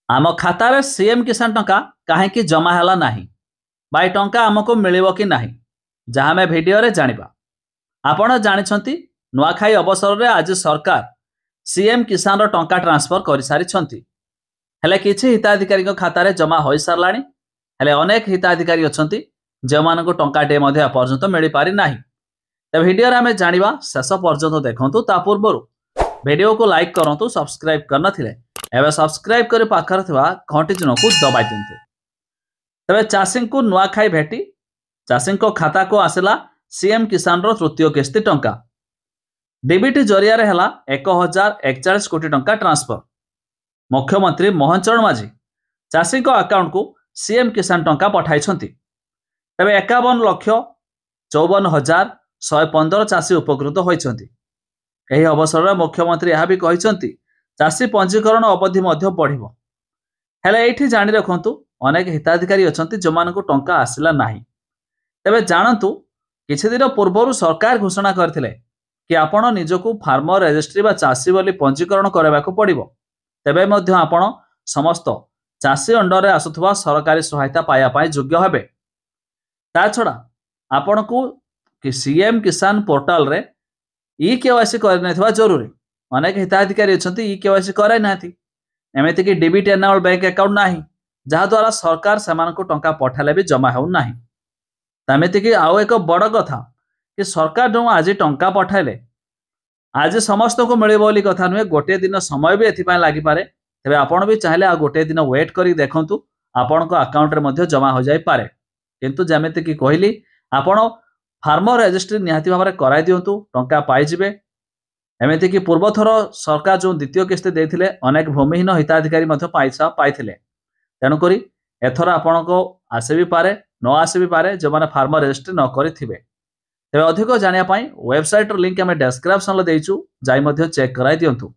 आम खातार सीएम किसान टंका कहीं जमा है ना भाई टंका आमको मिलिବ कि नहीं जहाँ आम भिडियो जानिबा। आपण जानिछंती नुआखाई अवसर में आज सरकार सीएम किसान रो टंका ट्रांसफर कर सारी हेले किछि हिताधिकारी खातार जमा हो साराणी हेले अनेक हिताधिकारी अच्छंती जो मानक टंकाटे पर्यंत मिल पारि नाही। तो भिडियो आम जानिबा शेष पर्यंत देखंतु। ता पूर्व वीडियो को लाइक करंतु, सब्सक्राइब करनथिले एवं सब्सक्राइब कर पाखर थिबा घंटी चिन्ह को दबाई दिंतु। तबे चाषी को नुआखाई भेटी चाषी खाता को आसला सीएम किसान रो तृतीय किस्ती टंका डीबीटी जरिया है 1041 कोटी टंका ट्रांसफर। मुख्यमंत्री मोहन चरण माझी चाषी अकाउंट को सीएम किसान टंका पठाई। तबे 51,54,115 चाषी उपकृत होइछंती। एही अवसर में मुख्यमंत्री यह भी कहते चाषी पंजीकरण अवधि बढ़िबो। हेले एठी जानि रखंतु अनेक हिताधिकारी अछंती जो मानको टंका आसिला नाही। तबे जानंतु किछि दिन पूर्व सरकार घोषणा करथिले कि आपण निजको फार्मर रजिस्ट्री बा चाषी बोली पंजीकरण करबाको पड़िबो। तबे मध्य आपण समस्त चाषी अंडर रे आसुथबा सरकारी सहायता पाया पाई योग्य हेबे। ता छडा आपण को कि सीएम किसान पोर्टल रे ई केवाईसी करनथवा जरूरी। अनेक हिताधिकारी अछंती ई केवाईसी कराई नाथि, एमिति कि डीबीटी एनाबल बैंक अकाउंट नाही जहा द्वारा सरकार सेमानको टंका पठाले भी जमा हो नाही। तमिति कि आउ एक बड़ कथा कि सरकार जो आज टंका पठाइले आज समस्त को मिले बोली कथा नुहे, गोटे दिन समय भी एथिपाई लागि पारे। तबे आपण भी चाहिले आ गोटे दिन वेट करी देखंतु आपण को अकाउंट रे मध्ये जमा हो जाई पारे। किंतु जेमिति कि कहली आपण फार्मर रजिस्ट्री निहाती भाव में कराई दिंतु, टंका पाई जिवे। एमिति कि पूर्व थर सरकार जो द्वितीय किस्ती देथिले अनेक भूमिहीन हिताधिकारी पैसा पाइथिले। तेणुकरी एथर आपण को आसे भी पारे न आसे भी पारे जो माने फार्मर रजिस्ट्री न करिथिबे। तेबे अधिक जानिया पई वेबसाइट लिंक आमे डिस्क्रिप्शन ले देइछु, जाई मध्ये चेक कराई दियंतु।